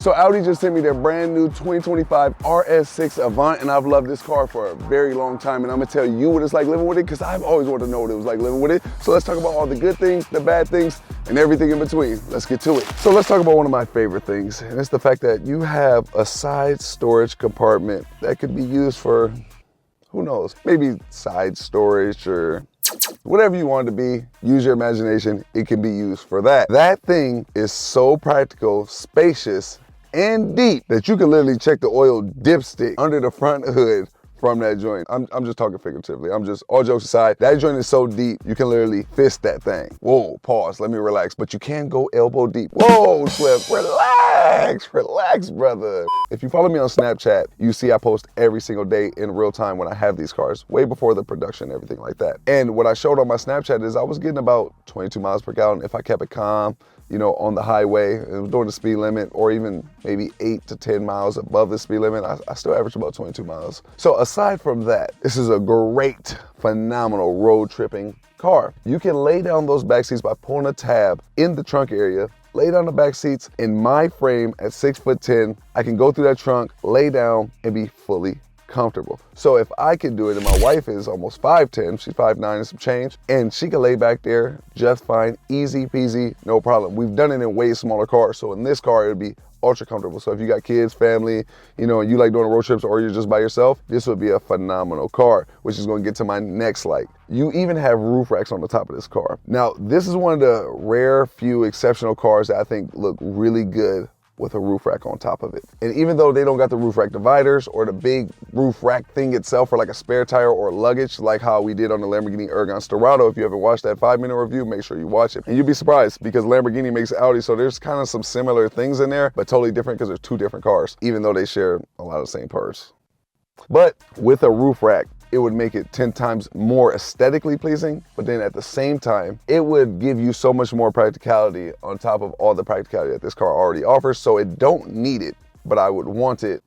So Audi just sent me their brand new 2025 RS6 Avant, and I've loved this car for a very long time, and I'm gonna tell you what it's like living with it, because I've always wanted to know what it was like living with it. So let's talk about all the good things, the bad things, and everything in between. Let's get to it. So let's talk about one of my favorite things, and it's the fact that you have a side storage compartment that could be used for, who knows, maybe side storage or whatever you want it to be. Use your imagination, it can be used for that. That thing is so practical, spacious, and deep that you can literally check the oil dipstick under the front hood from that joint. I'm just talking figuratively. All jokes aside, that joint is so deep, you can literally fist that thing. Whoa, pause, let me relax. But you can go elbow deep. Whoa, Swift, relax, brother. If you follow me on Snapchat, you see I post every single day in real time when I have these cars, way before the production, everything like that. And what I showed on my Snapchat is I was getting about 22 miles per gallon if I kept it calm, you know, on the highway, during the speed limit, or even maybe 8 to 10 miles above the speed limit, I still average about 22 miles. So aside from that, this is a great, phenomenal road tripping car. You can lay down those back seats by pulling a tab in the trunk area, lay down the back seats. In my frame at 6'10", I can go through that trunk, lay down, and be fully comfortable. So if I can do it, and my wife is almost 5'10", she's 5'9" and some change, and she can lay back there just fine, easy peasy, no problem. We've done it in way smaller cars, so in this car, it would be ultra comfortable. So if you got kids, family, you know, and you like doing road trips, or you're just by yourself, this would be a phenomenal car, which is going to get to my next like. You even have roof racks on the top of this car. Now, this is one of the rare few exceptional cars that I think look really good with a roof rack on top of it. And even though they don't got the roof rack dividers or the big roof rack thing itself for like a spare tire or luggage, like how we did on the Lamborghini Urgon Storado, if you haven't watched that 5-minute review, make sure you watch it. And you'll be surprised because Lamborghini makes Audi, so there's kind of some similar things in there, but totally different because there's two different cars, even though they share a lot of the same parts. But with a roof rack, it would make it 10 times more aesthetically pleasing, but then at the same time, it would give you so much more practicality on top of all the practicality that this car already offers. So it don't need it, but I would want it.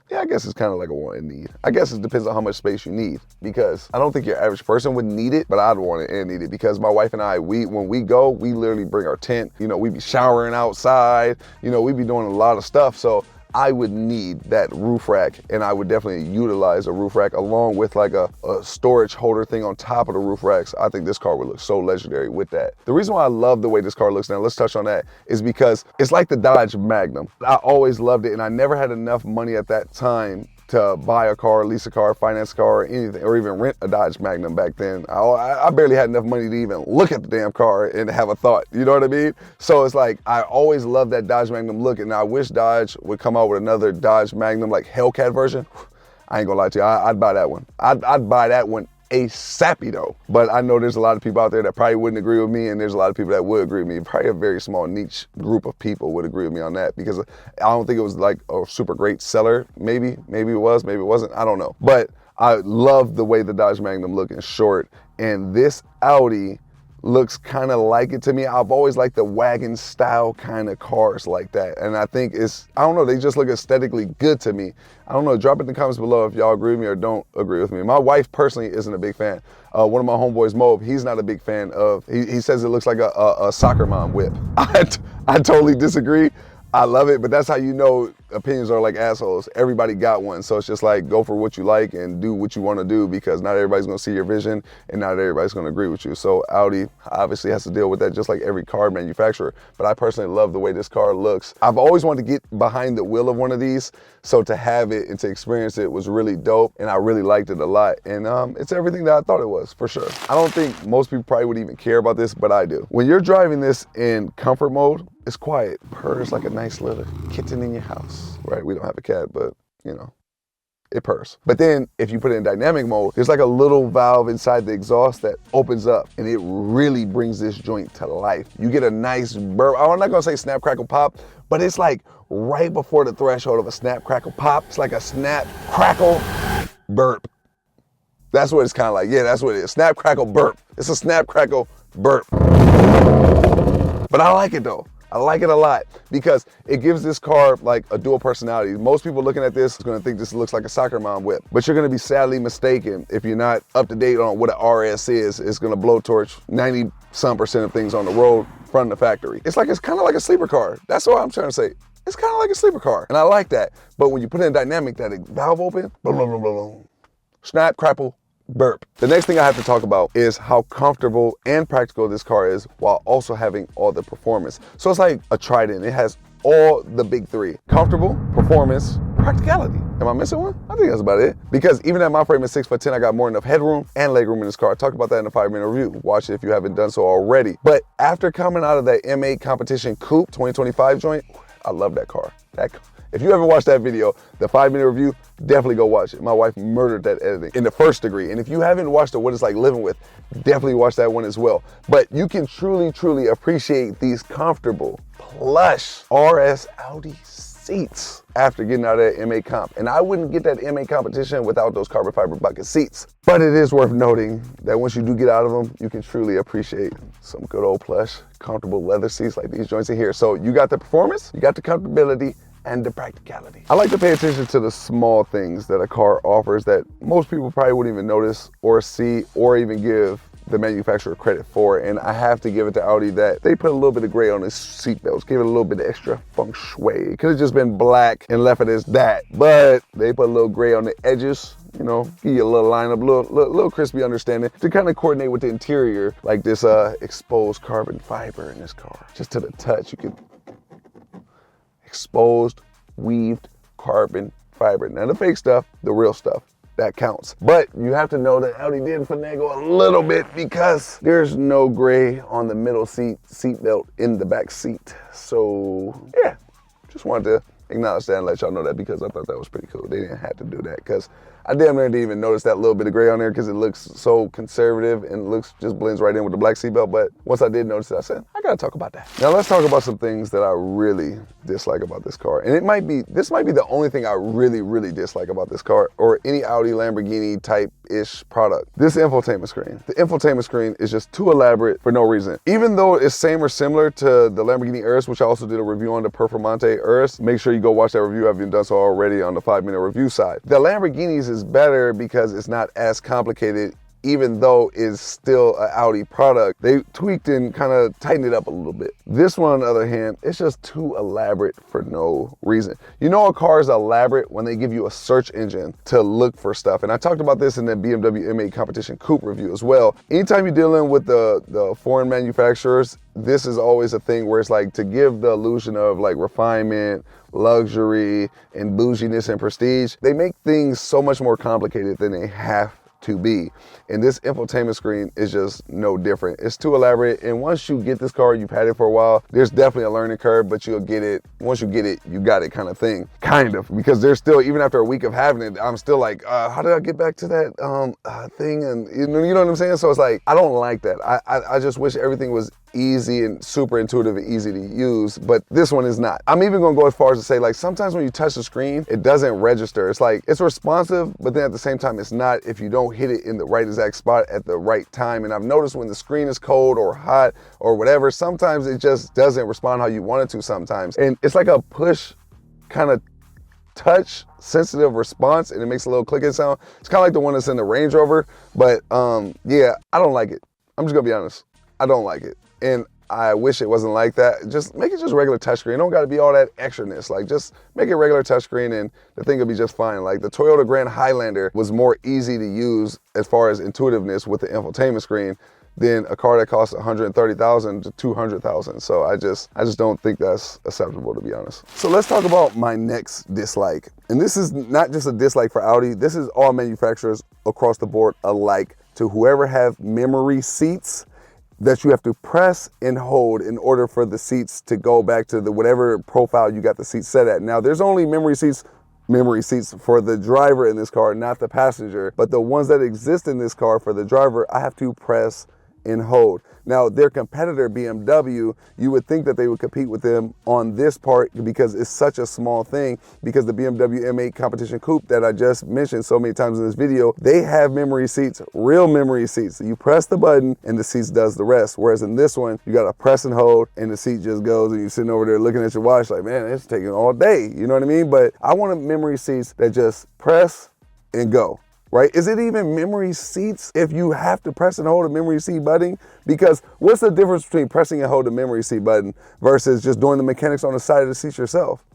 Yeah, I guess it's kind of like a want and need. I guess it depends on how much space you need, because I don't think your average person would need it, but I'd want it and need it, because my wife and I, when we go, we literally bring our tent. You know, we be showering outside, you know, we be doing a lot of stuff. So I would need that roof rack, and I would definitely utilize a roof rack along with like a storage holder thing on top of the roof racks. I think this car would look so legendary with that. The reason why I love the way this car looks now, let's touch on that, is because it's like the Dodge Magnum. I always loved it, and I never had enough money at that time to buy a car, lease a car, finance a car, or anything, or even rent a Dodge Magnum back then. I barely had enough money to even look at the damn car and have a thought, you know what I mean? So it's like, I always loved that Dodge Magnum look, and I wish Dodge would come out with another Dodge Magnum, like Hellcat version. I ain't gonna lie to you, I'd buy that one. I'd buy that one ASAP though. But I know there's a lot of people out there that probably wouldn't agree with me, and there's a lot of people that would agree with me. Probably a very small niche group of people would agree with me on that, because I don't think it was like a super great seller. Maybe it was, maybe it wasn't, I don't know. But I love the way the Dodge Magnum look in short, and this Audi looks kind of like it to me. I've always liked the wagon style kind of cars like that, and I think I don't know, they just look aesthetically good to me. I don't know, drop it in the comments below if y'all agree with me or don't agree with me. My wife personally isn't a big fan. One of my homeboys, Mob, he's not a big fan of, he says it looks like a soccer mom whip. I totally disagree. I love it, but that's how you know opinions are like assholes. Everybody got one, so it's just like, go for what you like and do what you want to do, because not everybody's going to see your vision and not everybody's going to agree with you. So Audi obviously has to deal with that, just like every car manufacturer. But I personally love the way this car looks. I've always wanted to get behind the wheel of one of these, so to have it and to experience it was really dope, and I really liked it a lot. And it's everything that I thought it was, for sure. I don't think most people probably would even care about this, but I do. When you're driving this in comfort mode, it's quiet, purrs like a nice little kitten in your house, right? We don't have a cat, but you know, it purrs. But then if you put it in dynamic mode, there's like a little valve inside the exhaust that opens up, and it really brings this joint to life. You get a nice burp. I'm not gonna say snap, crackle, pop, but it's like right before the threshold of a snap, crackle, pop. It's like a snap, crackle, burp. That's what it's kind of like. Yeah, that's what it is. Snap, crackle, burp. It's a snap, crackle, burp. But I like it though. I like it a lot because it gives this car like a dual personality. Most people looking at this is gonna think this looks like a soccer mom whip, but you're gonna be sadly mistaken if you're not up to date on what an RS is. It's gonna blowtorch 90% of things on the road from the factory. It's kind of like a sleeper car. That's what I'm trying to say. It's kind of like a sleeper car, and I like that. But when you put in dynamic, that valve open, blah, blah, blah, blah, snap, crapple, burp. The next thing I have to talk about is how comfortable and practical this car is while also having all the performance. So it's like a trident. It has all the big three: comfortable, performance, practicality. Am I missing one? I think that's about it. Because even at my frame at 6'10", I got more than enough headroom and legroom in this car. I talked about that in the 5-minute review. Watch it if you haven't done so already. But after coming out of that M8 competition coupe 2025 joint, I love that car. If you ever watched that video, the 5-minute review, definitely go watch it. My wife murdered that editing in the first degree. And if you haven't watched What It's Like Living With, definitely watch that one as well. But you can truly, truly appreciate these comfortable, plush RS Audi seats after getting out of that M8 comp. And I wouldn't get that M8 competition without those carbon fiber bucket seats. But it is worth noting that once you do get out of them, you can truly appreciate some good old plush, comfortable leather seats like these joints in here. So you got the performance, you got the comfortability, and the practicality. I like to pay attention to the small things that a car offers that most people probably wouldn't even notice or see or even give the manufacturer credit for. And I have to give it to Audi that they put a little bit of gray on the seat belts, give it a little bit of extra feng shui. It could have just been black and left it as that, but they put a little gray on the edges, you know, give you a little lineup, little crispy understanding to kind of coordinate with the interior, like this exposed carbon fiber in this car. Just to the touch, you could exposed, weaved carbon fiber. Now the fake stuff, the real stuff, that counts. But you have to know that Audi did finagle a little bit because there's no gray on the middle seat belt in the back seat. So yeah, just wanted to acknowledge that and let y'all know that because I thought that was pretty cool. They didn't have to do that because I damn near didn't even notice that little bit of gray on there because it looks so conservative and just blends right in with the black seatbelt. But once I did notice it, I said, I gotta talk about that. Now let's talk about some things that I really dislike about this car. And this might be the only thing I really, really dislike about this car or any Audi, Lamborghini type-ish product. This infotainment screen. The infotainment screen is just too elaborate for no reason. Even though it's same or similar to the Lamborghini Urus, which I also did a review on the Performante Urus. Make sure you go watch that review if you've done so already on the 5-minute review side. The Lamborghinis is better because it's not as complicated, even though it's still an Audi product. They tweaked and kind of tightened it up a little bit. This one, on the other hand, it's just too elaborate for no reason. You know a car is elaborate when they give you a search engine to look for stuff. And I talked about this in the BMW M8 competition coupe review as well. Anytime you're dealing with the foreign manufacturers, this is always a thing where it's like to give the illusion of like refinement, luxury, and bouginess and prestige. They make things so much more complicated than they have to be. And this infotainment screen is just no different. It's too elaborate. And once you get this car, you've had it for a while, there's definitely a learning curve, but you'll get it. Once you get it, you got it kind of thing. Kind of, because there's still, even after a week of having it, I'm still like, how did I get back to that thing? And you know what I'm saying? So it's like, I don't like that. I just wish everything was easy and super intuitive and easy to use, but this one is not. I'm even gonna go as far as to say, like, sometimes when you touch the screen, it doesn't register. It's like, it's responsive, but then at the same time, it's not if you don't hit it in the right exact spot at the right time. And I've noticed when the screen is cold or hot or whatever, sometimes it just doesn't respond how you want it to sometimes. And it's like a push kind of touch sensitive response, and it makes a little clicking sound. It's kind of like the one that's in the Range Rover, but yeah, I don't like it. I'm just gonna be honest. I don't like it. And I wish it wasn't like that. Just make it just regular touchscreen. It don't gotta be all that extraness. Like, just make it regular touchscreen and the thing will be just fine. Like the Toyota Grand Highlander was more easy to use as far as intuitiveness with the infotainment screen than a car that costs $130,000 to $200,000. So I just don't think that's acceptable, to be honest. So let's talk about my next dislike. And this is not just a dislike for Audi. This is all manufacturers across the board alike. To whoever have memory seats that you have to press and hold in order for the seats to go back to the whatever profile you got the seat set at. Now, there's only memory seats for the driver in this car, not the passenger. But the ones that exist in this car for the driver, I have to press and hold. Now, their competitor, BMW, you would think that they would compete with them on this part because it's such a small thing, because the BMW M8 Competition Coupe that I just mentioned so many times in this video, they have memory seats, real memory seats. You press the button and the seat does the rest. Whereas in this one, you gotta press and hold and the seat just goes, and you're sitting over there looking at your watch like, man, it's taking all day. You know what I mean? But I want memory seats that just press and go. Right? Is it even memory seats if you have to press and hold a memory seat button? Because what's the difference between pressing and holding a memory seat button versus just doing the mechanics on the side of the seat yourself?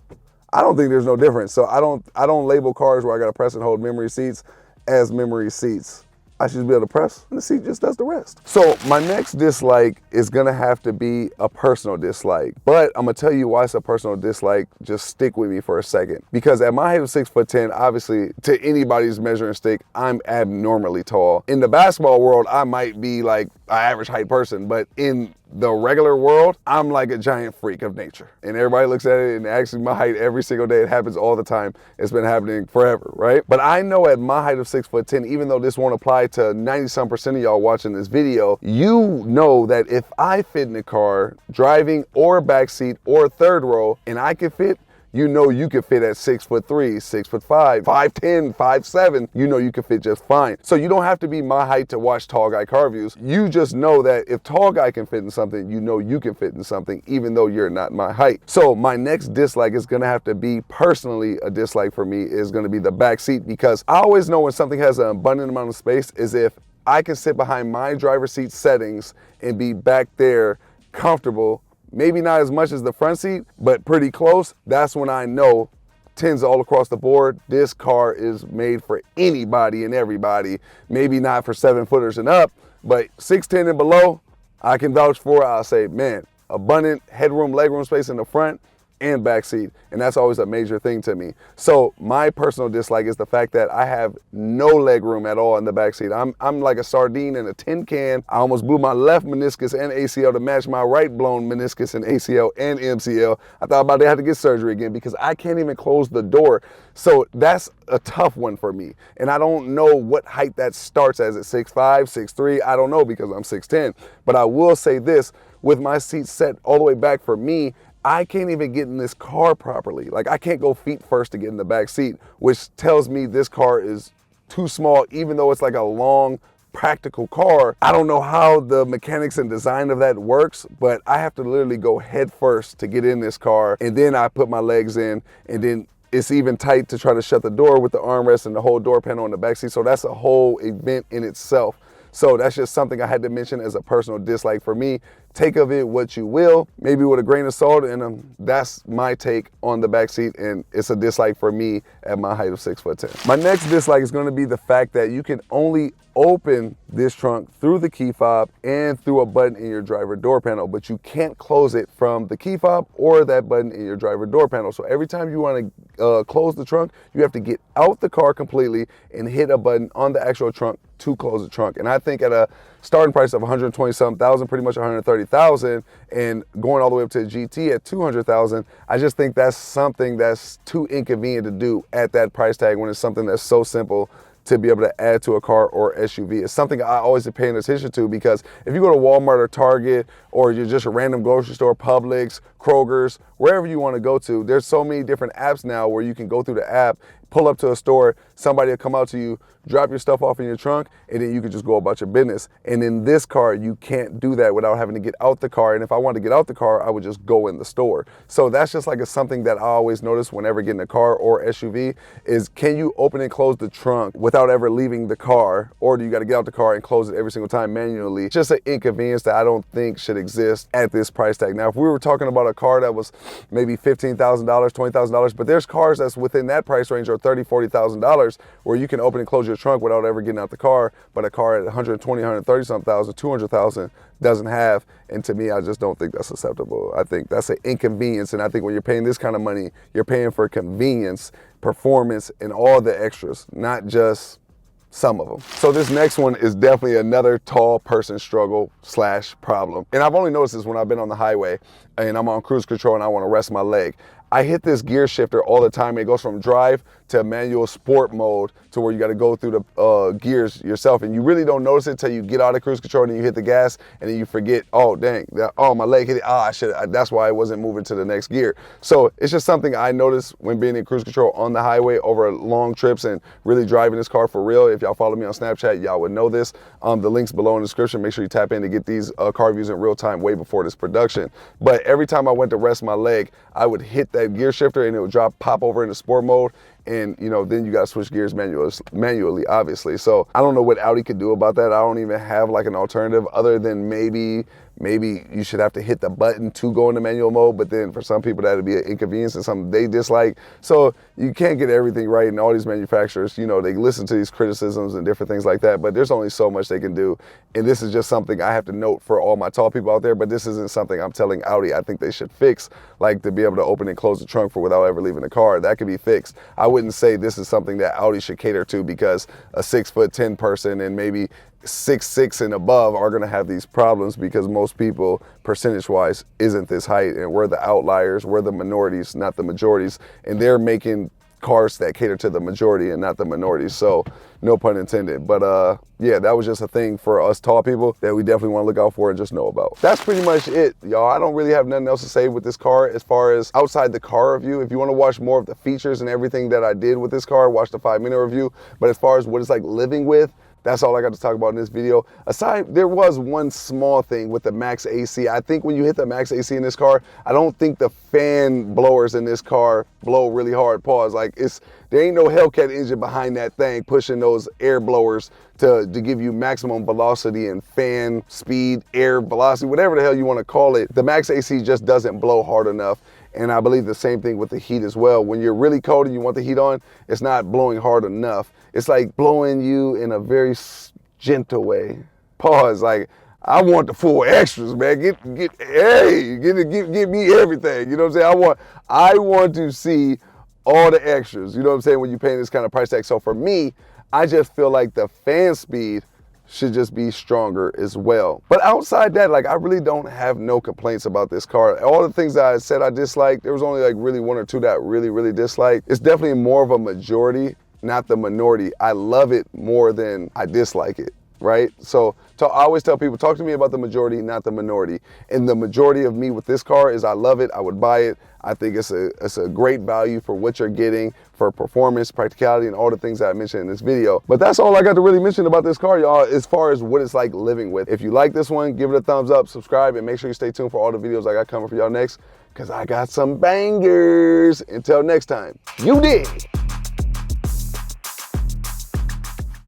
I don't think there's no difference. So I don't label cars where I gotta press and hold memory seats as memory seats. I should be able to press and the seat just does the rest. So my next dislike is gonna have to be a personal dislike, but I'm gonna tell you why it's a personal dislike. Just stick with me for a second. Because at my height of 6'10", obviously to anybody's measuring stick, I'm abnormally tall. In the basketball world, I might be like an average height person, but in the regular world, I'm like a giant freak of nature. And everybody looks at it and asks me my height every single day. It happens all the time. It's been happening forever, right? But I know at my height of 6'10", even though this won't apply to 90-some% of y'all watching this video, you know that if I fit in a car, driving or backseat or third row, and I can fit, you know you can fit at 6'3", 6'5", 5'10", 5'7", you know you can fit just fine. So you don't have to be my height to watch tall guy car reviews. You just know that if tall guy can fit in something, you know you can fit in something, even though you're not my height. So my next dislike is gonna have to be, personally, a dislike for me is gonna be the back seat, because I always know when something has an abundant amount of space is if I can sit behind my driver's seat settings and be back there comfortable. Maybe not as much as the front seat, but pretty close. That's when I know, 10s all across the board, this car is made for anybody and everybody. Maybe not for 7-footers and up, but 6'10" and below, I can vouch for. I'll say, man, abundant headroom, legroom space in the front and back seat. And that's always a major thing to me. So my personal dislike is the fact that I have no leg room at all in the back seat. I'm like a sardine in a tin can. I almost blew my left meniscus and ACL to match my right blown meniscus and ACL and MCL. I thought about they had to get surgery again because I can't even close the door. So that's a tough one for me. And I don't know what height that starts as at 6'5", 6'3". I don't know because I'm 6'10". But I will say this, with my seat set all the way back for me, I can't even get in this car properly. Like, I can't go feet first to get in the back seat, which tells me this car is too small, even though it's like a long, practical car. I don't know how the mechanics and design of that works, but I have to literally go head first to get in this car, and then I put my legs in, and then it's even tight to try to shut the door with the armrest and the whole door panel in the back seat. So that's a whole event in itself. So that's just something I had to mention as a personal dislike for me. Take of it what you will, maybe with a grain of salt, and that's my take on the backseat, and it's a dislike for me at my height of 6'10". My next dislike is going to be the fact that you can only open this trunk through the key fob and through a button in your driver door panel, but you can't close it from the key fob or that button in your driver door panel. So every time you want to close the trunk, you have to get out the car completely and hit a button on the actual trunk to close the trunk. And I think at a starting price of 120-something thousand, pretty much 130,000, and going all the way up to a GT at 200,000, I just think that's something that's too inconvenient to do at that price tag when it's something that's so simple to be able to add to a car or SUV. It's something I always been paying attention to, because if you go to Walmart or Target, or you're just a random grocery store, Publix, Kroger's, wherever you want to go to, there's so many different apps now where you can go through the app, pull up to a store, somebody will come out to you, drop your stuff off in your trunk, and then you can just go about your business. And in this car, you can't do that without having to get out the car. And if I wanted to get out the car, I would just go in the store. So that's just like something that I always notice whenever getting a car or SUV is, can you open and close the trunk without ever leaving the car? Or do you got to get out the car and close it every single time manually? It's just an inconvenience that I don't think should exist at this price tag. Now, if we were talking about a car that was maybe $15,000, $20,000, but there's cars that's within that price range or $30,000, $40,000 where you can open and close your trunk without ever getting out the car, but a car at 120, 130 something thousand, 200,000 doesn't have. And to me, I just don't think that's acceptable. I think that's an inconvenience. And I think when you're paying this kind of money, you're paying for convenience, performance, and all the extras, not just some of them. So this next one is definitely another tall person struggle / problem. And I've only noticed this when I've been on the highway and I'm on cruise control and I want to rest my leg. I hit this gear shifter all the time. It goes from drive to manual sport mode to where you got to go through the gears yourself, and you really don't notice it till you get out of cruise control and then you hit the gas and then you forget, oh dang, oh my leg hit it, that's why I wasn't moving to the next gear. So it's just something I noticed when being in cruise control on the highway over long trips and really driving this car for real. If y'all follow me on Snapchat, y'all would know this. The link's below in the description. Make sure you tap in to get these car reviews in real time way before this production. But every time I went to rest my leg, I would hit that gear shifter and it would pop over into sport mode. And you know, then you gotta switch gears manually, obviously. So I don't know what Audi could do about that. I don't even have like an alternative other than maybe you should have to hit the button to go into manual mode, but then for some people that'd be an inconvenience and something they dislike. So you can't get everything right, and all these manufacturers, you know, they listen to these criticisms and different things like that, but there's only so much they can do. And this is just something I have to note for all my tall people out there, but this isn't something I'm telling Audi I think they should fix, like to be able to open and close the trunk for without ever leaving the car. That could be fixed. I wouldn't say this is something that Audi should cater to, because a 6'10" person and maybe 6'6" and above are gonna have these problems, because most people percentage-wise isn't this height, and we're the outliers, we're the minorities, not the majorities, and they're making cars that cater to the majority and not the minorities, so no pun intended. But yeah, that was just a thing for us tall people that we definitely want to look out for and just know about. That's pretty much it, y'all. I don't really have nothing else to say with this car as far as outside the car review. If you want to watch more of the features and everything that I did with this car, watch the 5-minute review. But as far as what it's like living with, that's all I got to talk about in this video. Aside, there was one small thing with the max AC. I think when you hit the max AC in this car, I don't think the fan blowers in this car blow really hard. Pause. Like, there ain't no Hellcat engine behind that thing pushing those air blowers to give you maximum velocity and fan speed, air velocity, whatever the hell you want to call it. The max AC just doesn't blow hard enough. And I believe the same thing with the heat as well. When you're really cold and you want the heat on, it's not blowing hard enough. It's like blowing you in a very gentle way. Pause. Like, I want the full extras, man. Give me everything. You know what I'm saying? I want to see all the extras. You know what I'm saying? When you're paying this kind of price tag. So for me, I just feel like the fan speed should just be stronger as well. But outside that, like, I really don't have no complaints about this car. All the things that I said I disliked, there was only like really one or two that I really disliked. It's definitely more of a majority, not the minority. I love it more than I dislike it, right? So I always tell people, talk to me about the majority, not the minority. And the majority of me with this car is I love it, I would buy it. I think it's a great value for what you're getting, for performance, practicality, and all the things that I mentioned in this video. But that's all I got to really mention about this car, y'all, as far as what it's like living with. If you like this one, give it a thumbs up, subscribe, and make sure you stay tuned for all the videos I got coming for y'all next, because I got some bangers. Until next time, you dig.